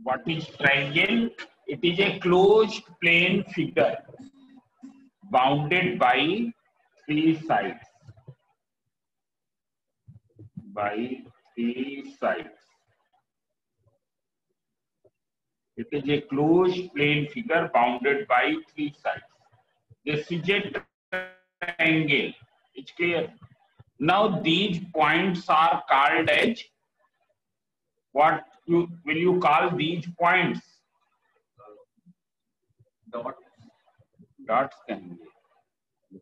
What is triangle? It is a closed plane figure bounded by three sides. It is a closed plane figure bounded by three sides. This is a triangle. It's clear. Now these points are called as, what will you call these points? Dots कहेंगे.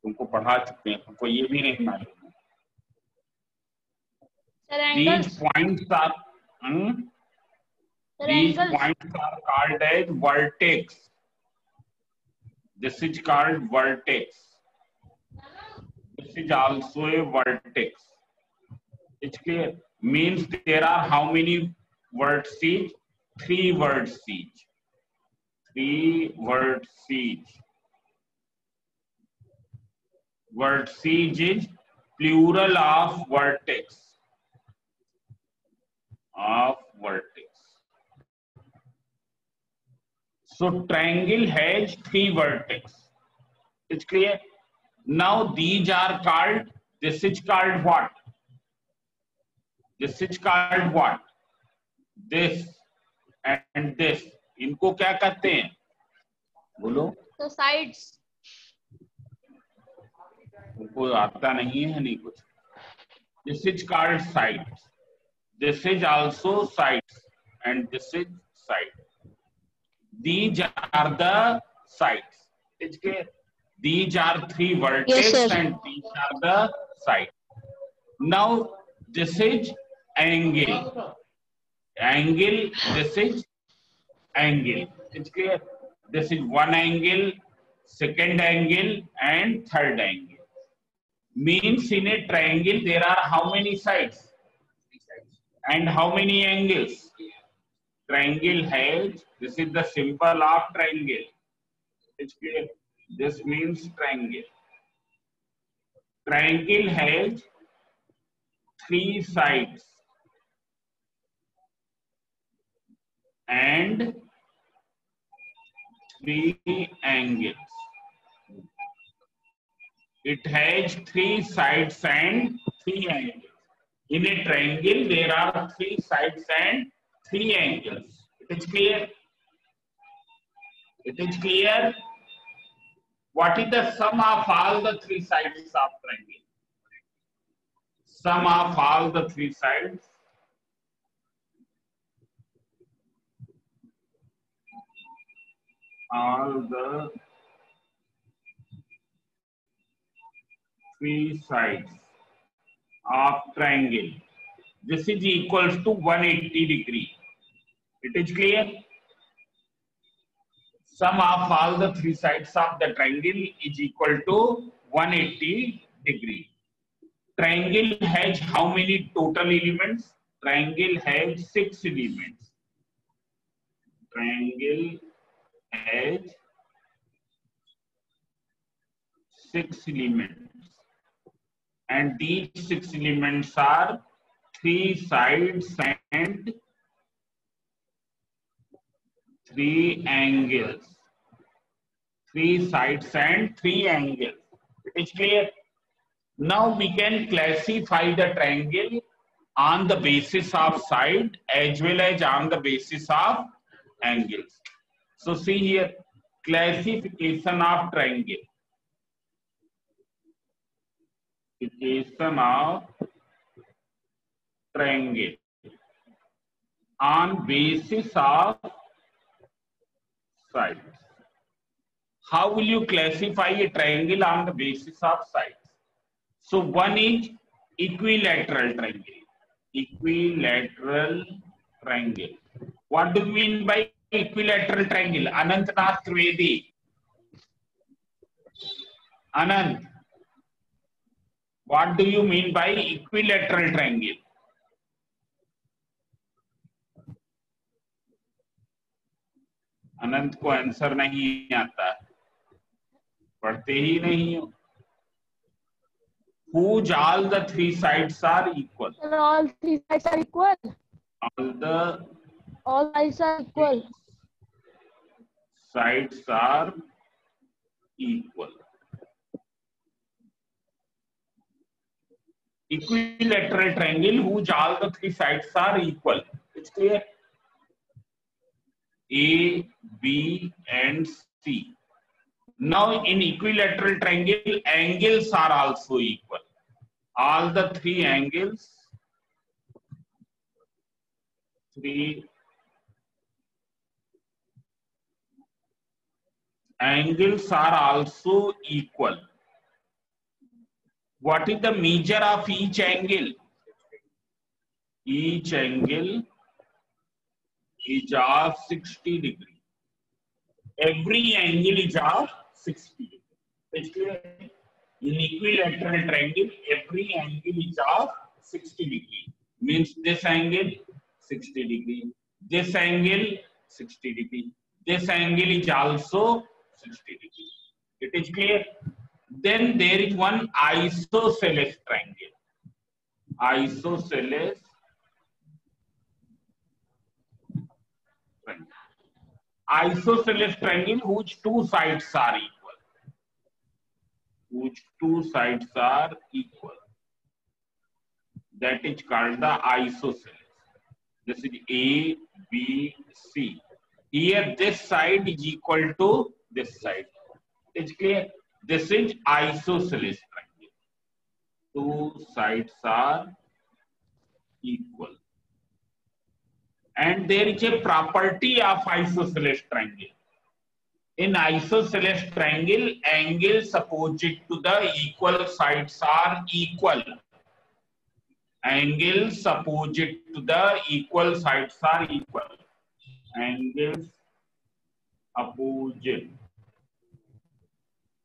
तुमको पढ़ा चुके हैं, तुमको ये भी नहीं मालूम. These points are called as vertex. This is called vertex. This is also a vertex. It's clear. Means there are how many vertices? 3 vertices. 3 vertices. Vertices is plural of vertex. So triangle has 3 vertices. It's clear. Now these are called, this is called what? This is called what? This and this. इनको क्या कहते हैं? बोलो. The sides. उनको आता नहीं है नहीं कुछ. This is called sides. This is also sides and this is side. These are the sides. It's clear. These are 3 vertices. Yes, and these are the sides. Now this is angle. This is angle. It's clear. This is one angle, second angle, and third angle. Means in a triangle there are how many sides? And how many angles? Triangle has, this is the symbol of triangle. It's clear. This means triangle. Triangle has 3 sides and 3 angles. It has 3 sides and 3 angles. In a triangle, there are 3 sides and 3 angles. It is clear? It is clear? What is the sum of all the 3 sides of triangle? Sum of all the 3 sides? All the 3 sides of triangle. This is equals to 180 degree. It is clear? Sum of all the 3 sides of the triangle is equal to 180 degree. Triangle has how many total elements? Triangle has 6 elements. Triangle has 6 elements. And these 6 elements are 3 sides and 3 angles. 3 sides and 3 angles. It is clear? Now we can classify the triangle on the basis of side as well as on the basis of angles. So see here, classification of triangle. Classification of triangle on basis of sides. How will you classify a triangle on the basis of sides? So one is equilateral triangle. Equilateral triangle. What do you mean by equilateral triangle? Anantnath Trivedi. Anant. What do you mean by equilateral triangle? अनंत को answer नहीं आता, पढ़ते ही नहीं हो. Whose all the 3 sides are equal? All 3 sides are equal. All sides are equal. Sides are equal. Equilateral triangle whose all the three sides are equal. It's clear? A, B, and C. Now in equilateral triangle, angles are also equal. All the three angles, are also equal. What is the measure of each angle? Each angle is of 60 degree. Every angle is of 60 degree. It's clear? In equilateral triangle, every angle is of 60 degree. Means this angle 60 degree. This angle 60 degree. This angle is also 60 degree. It is clear? Then there is one isosceles triangle. Isosceles triangle. Isosceles triangle whose two sides are equal. Whose two sides are equal. That is called the isosceles. This is A, B, C. Here this side is equal to this side. It's clear? This is isosceles triangle. Two sides are equal. And there is a property of isosceles triangle. In isosceles triangle, angles opposite to the equal sides are equal. Angles opposite to the equal sides are equal. Angles opposite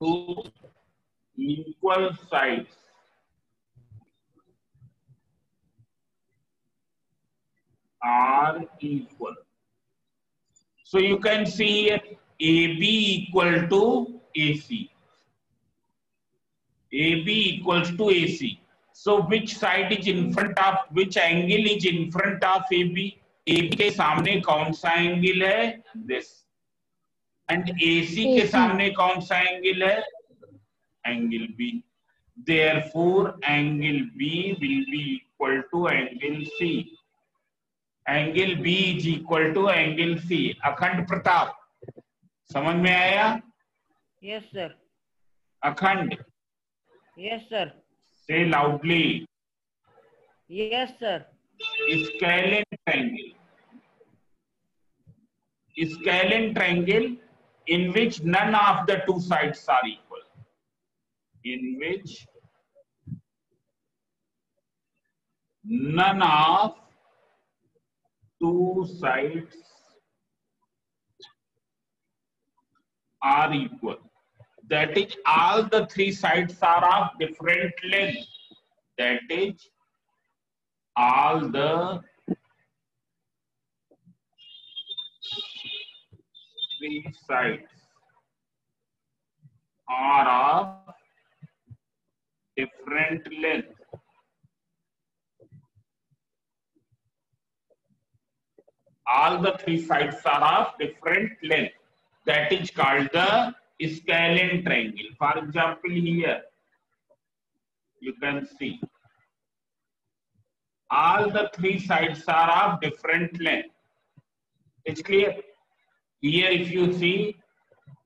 to equal sides are equal. So you can see here AB equal to AC. AB equals to AC. So which side is in front of, which angle is in front of AB? AB के सामने कौन सा angle है? This. And AC के सामने कौन सा angle है? Angle B. Therefore, angle B will be equal to angle C. Angle B is equal to angle C. अखंड प्रताप समझ में आया? Yes, sir. अखंड. Yes, sir. Say loudly. Yes, sir. Scalene triangle. Scalene triangle in which none of the two sides are equal. In which none of two sides are equal. That is, all the three sides are of different length. That is, all the three sides are of different length. All the three sides are of different length. That is called the scalene triangle. For example, here you can see all the three sides are of different length. It's clear? Here if you see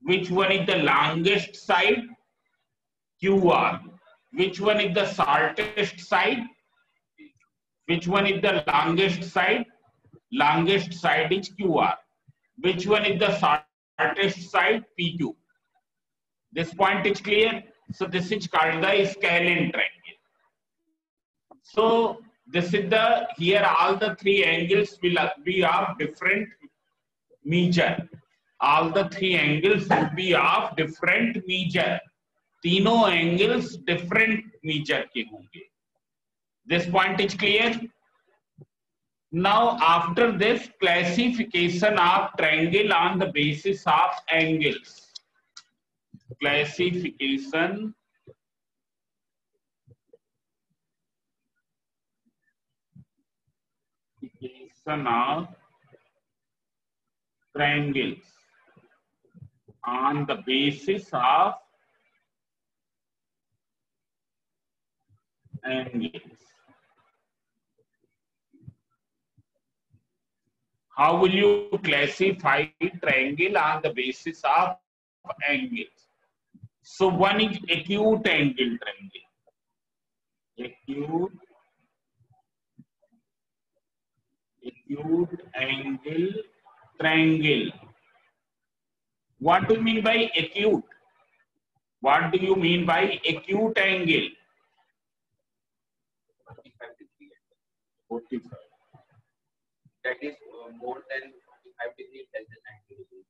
which one is the longest side, QR. Which one is the shortest side? Which one is the longest side? Longest side is QR. Which one is the shortest side? PQ. This point is clear. So this is called the scalene triangle. So this is the, here all the three angles will be of different measure. All the three angles will be of different measure. तीनों angles different measure के होंगे. This point is clear. Now after this, classification of triangle on the basis of angles. Classification of triangles on the basis of angles. How will you classify triangle on the basis of angles? So one is acute angle triangle. Acute angle triangle. What do you mean by acute? What do you mean by acute angle? 45 degree. 45. That is more than 45 degree, less than 90 degree.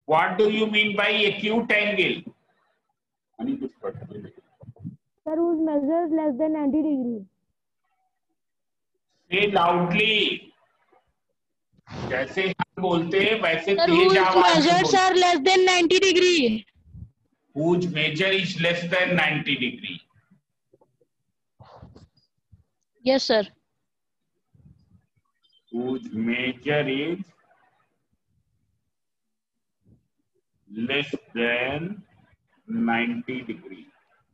What do you mean by acute angle? Sir, whose measures less than 90 degree. Say loudly. जैसे हम बोलते हैं वैसे Sir, तेज whose आवाज में measures बोलते are less than 90 degree. Whose measure is less than 90 degree. Yes, sir. Whose measure is less than 90 degree.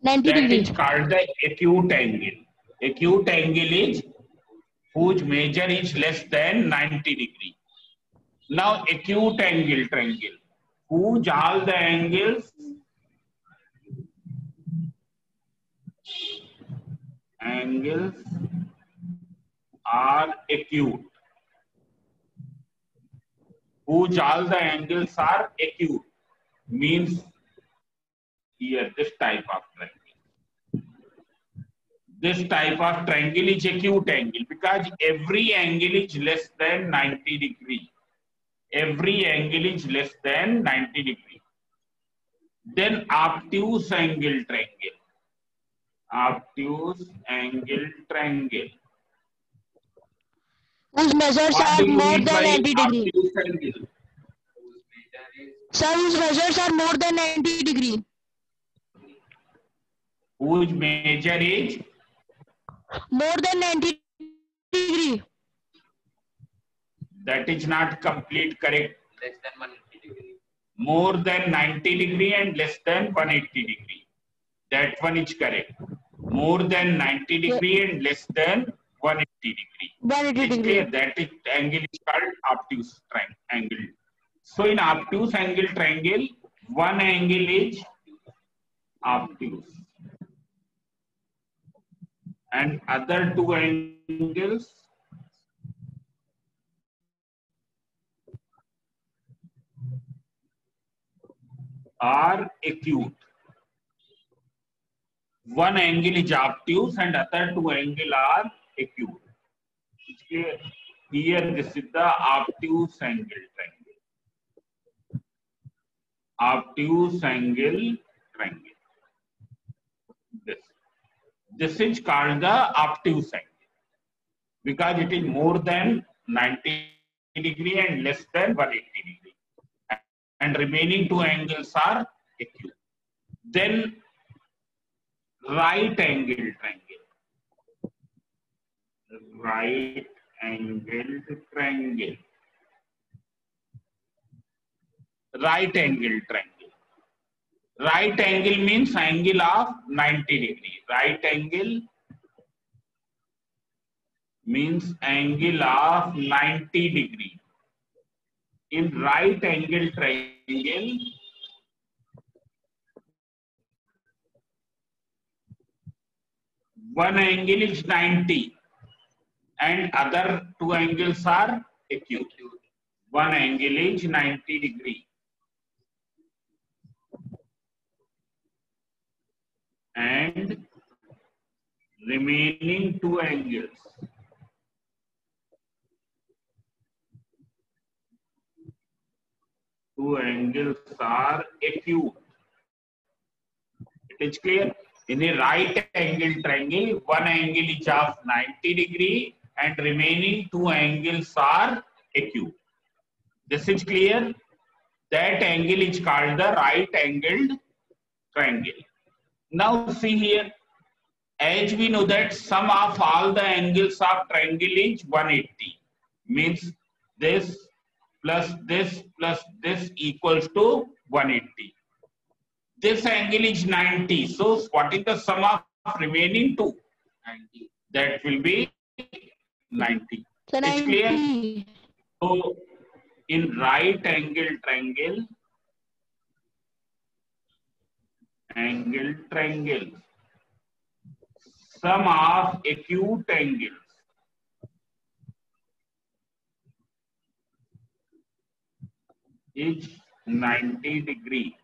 90 That degree. is called the acute angle. Acute angle is whose measure is less than 90 degree. Now acute angle triangle. Whose all the angles are acute. Whose all the angles are acute means here this type of triangle. This type of triangle is acute angle because every angle is less than 90 degree. Every angle is less than 90 degree. Then obtuse angle triangle. Obtuse angle triangle. Whose measures What are do you more mean than by 90 degree. obtuse angle? Whose measure is Sir, whose measures are more than 90 degree. Whose measure is More than 90 degree. that is not complete correct. less than 180 degree. More than 90 degree and less than 180 degree. That one is correct. More than 90 degree and less than 180 degree. 180 It's degree. clear that is, angle is called obtuse angle. So in obtuse angle triangle, one angle is obtuse and other two angles are acute. One angle is obtuse and other two angles are acute. Here this is the obtuse angle triangle. Obtuse angle triangle. This is called the obtuse angle because it is more than 90 degree and less than 180 degree. And remaining two angles are acute. Then right angle triangle. Right angled triangle. Right angle triangle. Right angle means angle of 90 degree. Right angle means angle of 90 degree. In right angle triangle, one angle is 90 and other two angles are acute. One angle is 90 degree and remaining two angles are acute. It is clear. In a right angle triangle, one angle is of 90 degree and remaining two angles are acute. This is clear. That angle is called the right angled triangle. Now see here, as we know that sum of all the angles of triangle is 180, means this plus this equals to 180. This angle is 90. So what is the sum of remaining two? 90. That will be 90. It's clear? So in right angle triangle, sum of acute angles is 90 degree.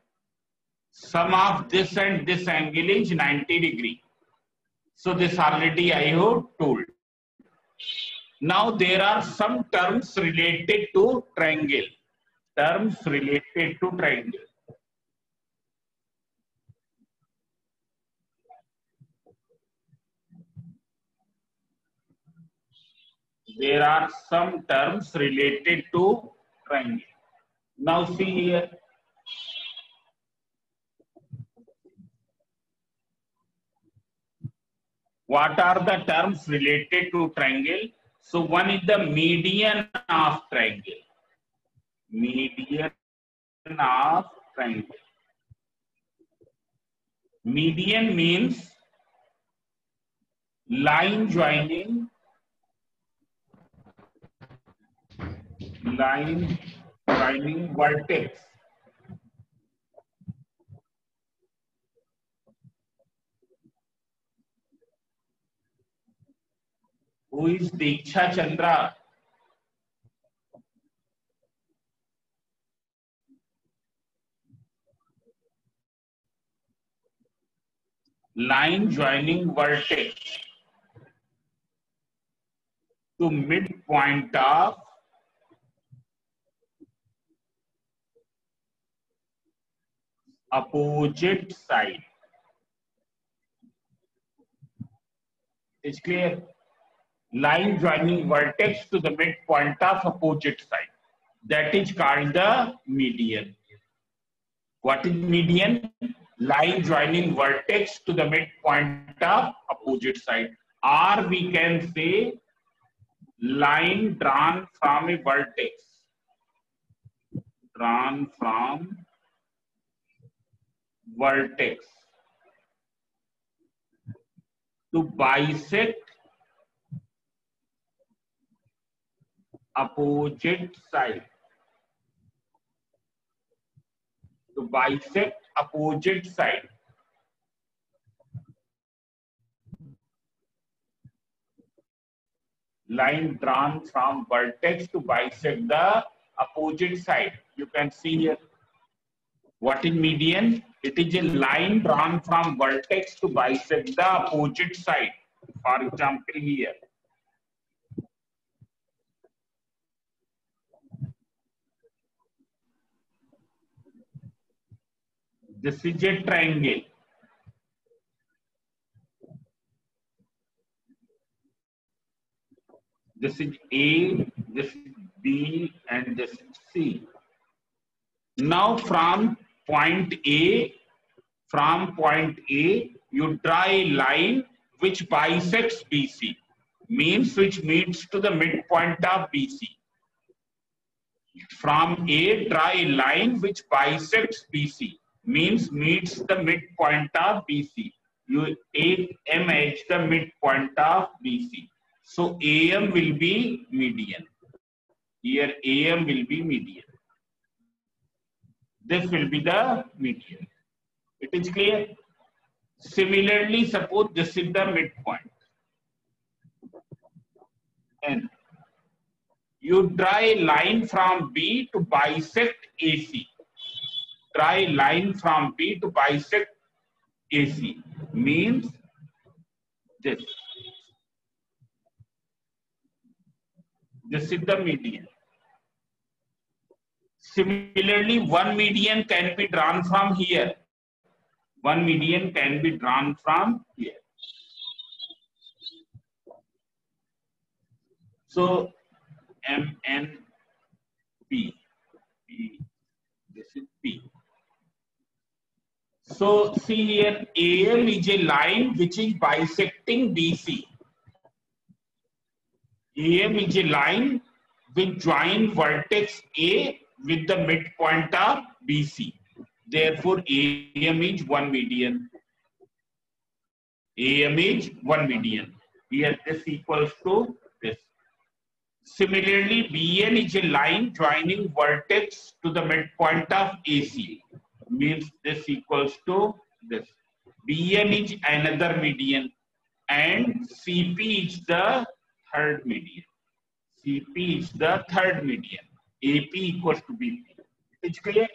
Sum of this and this angle is 90 degree. So this already I have told. Now there are some terms related to triangle. Terms related to triangle. There are some terms related to triangle. Now see here. What are the terms related to triangle? So one is the median of triangle. Median of triangle. Median means line joining vertex. Who is Diksha Chandra? Line joining vertex to midpoint of opposite side. It's clear? Line joining vertex to the midpoint of opposite side. That is called the median. What is median? Line joining vertex to the midpoint of opposite side. Or we can say line drawn from a vertex. Drawn from vertex to bisect opposite side. To bisect opposite side. Line drawn from vertex to bisect the opposite side. You can see here. What is median? It is a line drawn from vertex to bisect the opposite side. For example, here. This is a triangle. This is A, this is B, and this is C. Now from point A, you draw a line which bisects BC, means which meets to the midpoint of BC. From A, draw a line which bisects BC, means meets the midpoint of BC. You take M as the midpoint of BC. So AM will be median. Here AM will be median. This will be the median. It is clear? Similarly, suppose this is the midpoint. And you draw a line from B to bisect AC. Draw a line from B to bisect AC. Means this. This is the median. Similarly, one median can be drawn from here. One median can be drawn from here. So, MN P. This is P. So see here, AM is a line which is bisecting BC. AM is a line which join vertex A with the midpoint of BC. Therefore, AM is one median. AM is one median. Here this equals to this. Similarly, BN is a line joining vertex to the midpoint of AC. Means this equals to this. BN is another median and CP is the third median. CP is the third median. AP equals to BP. It's clear?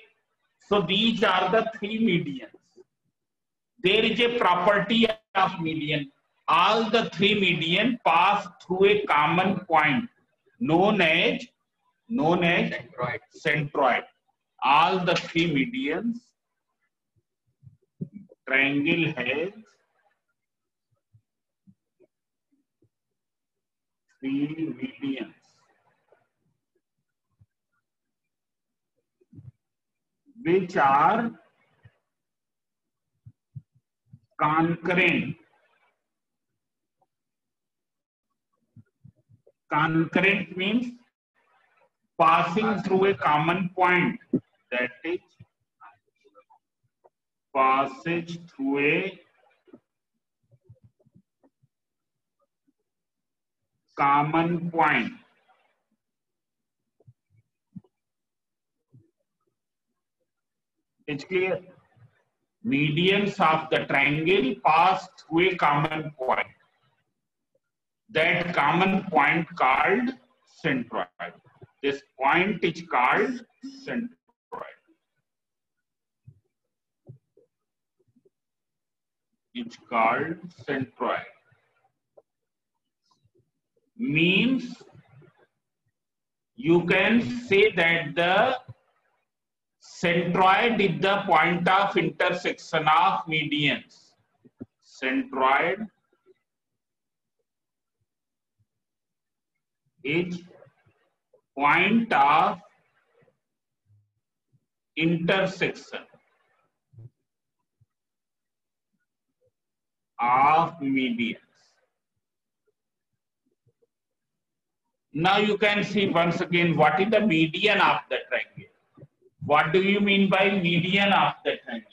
So these are the three medians. There is a property of median. All the three median pass through a common point known as centroid. All the three medians, triangle has three medians. Which are concurrent. Concurrent means passing through a common point, that is passage through a common point. It's clear? Medians of the triangle pass through a common point. That common point called centroid. This point is called centroid. It's called centroid. Means you can say that the centroid is the point of intersection of medians. Centroid is point of intersection of medians. Now you can see once again what is the median of the triangle. What do you mean by median of the triangle?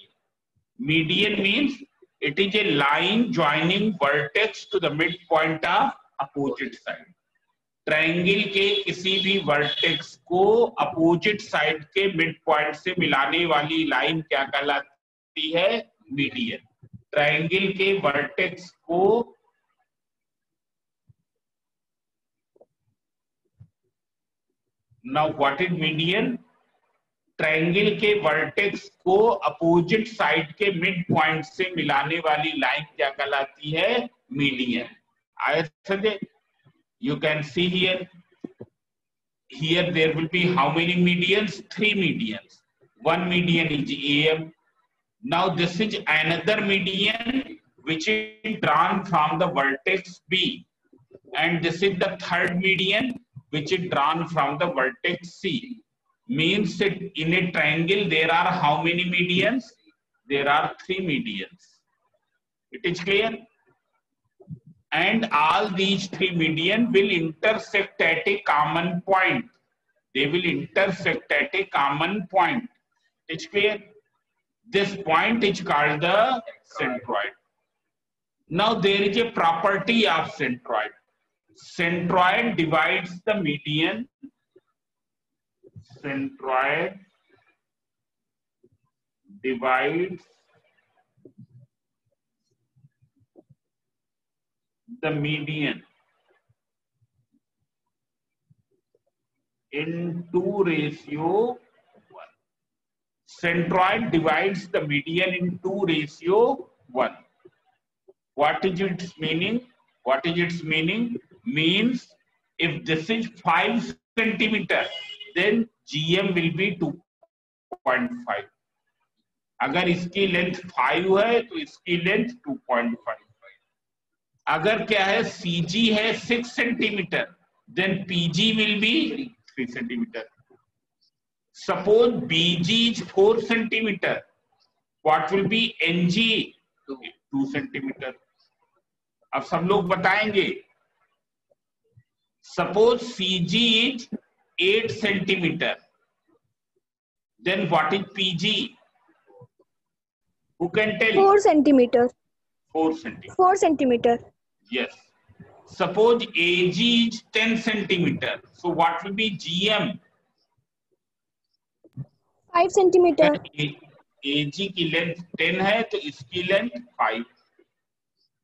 Median means it is a line joining vertex to the midpoint of opposite side. Triangle के किसी भी vertex को opposite side के mid point से मिलाने वाली line क्या कहलाती है? मीडियन. ट्रायंगल के वर्टेक्स को now what is median? Triangle के वर्टेक्स को अपोजिट साइड के मिड पॉइंट से मिलाने वाली लाइन क्या कहलाती है? मीडियन. आया समझे? You can see here there will be how many medians? 3 medians. One median is AM. Now this is another median which is drawn from the vertex B, and this is the third median which is drawn from the vertex C. Means that in a triangle there are how many medians? There are 3 medians. It is clear? And all these 3 median will intersect at a common point. They will intersect at a common point. It's clear? This point is called the centroid. Now there is a property of centroid. Centroid divides the median. Centroid divides the median in 2:1. Centroid divides the median in 2:1. What is its meaning? What is its meaning? Means if this is 5 centimeter, then GM will be 2.5. अगर इसकी length 5 है तो इसकी length 2.5. अगर क्या है CG है 6 centimetre, then PG will be 3 centimetre. Suppose BG is 4 centimeter, What will be NG? 2 centimeter. अब सब लोग बताएंगे. Suppose CG is 8 centimeter. Then what is PG? Who can tell? 4 centimeter. 4 centimeter. 4 centimeter. Yes. Suppose AG is 10 centimeter. So what will be GM? 5 centimeter. AG की length 10 है तो इसकी length 5.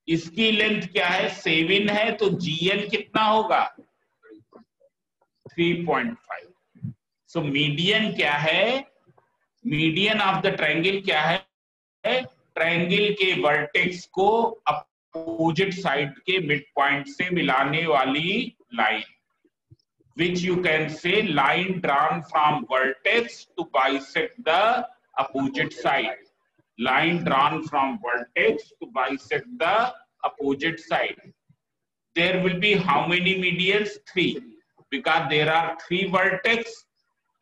इसकी length क्या है? 7 है तो GN कितना होगा? 3.5. सो मीडियन क्या है? मीडियन ऑफ द ट्रायंगल क्या है? ट्रायंगल के वर्टेक्स को अपोजिट साइड के मिड पॉइंट से मिलाने वाली line, which you can say line drawn from vertex to bisect the opposite side. Line drawn from vertex to bisect the opposite side. There will be how many medians? 3, because there are 3 vertex.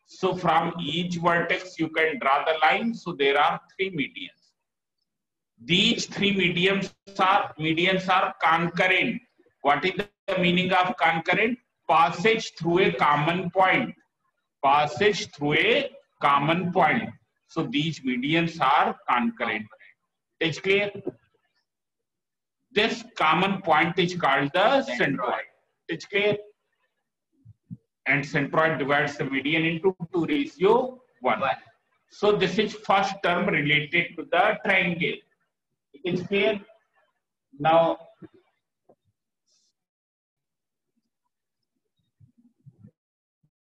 So from each vertex you can draw the line. So there are 3 medians. These 3 medians are concurrent. What is the meaning of concurrent? Passage through a common point. Passage through a common point. So these medians are concurrent. Is clear? This common point is called the centroid. Is clear? And centroid divides the median into 2:1. So this is first term related to the triangle. It is clear? Now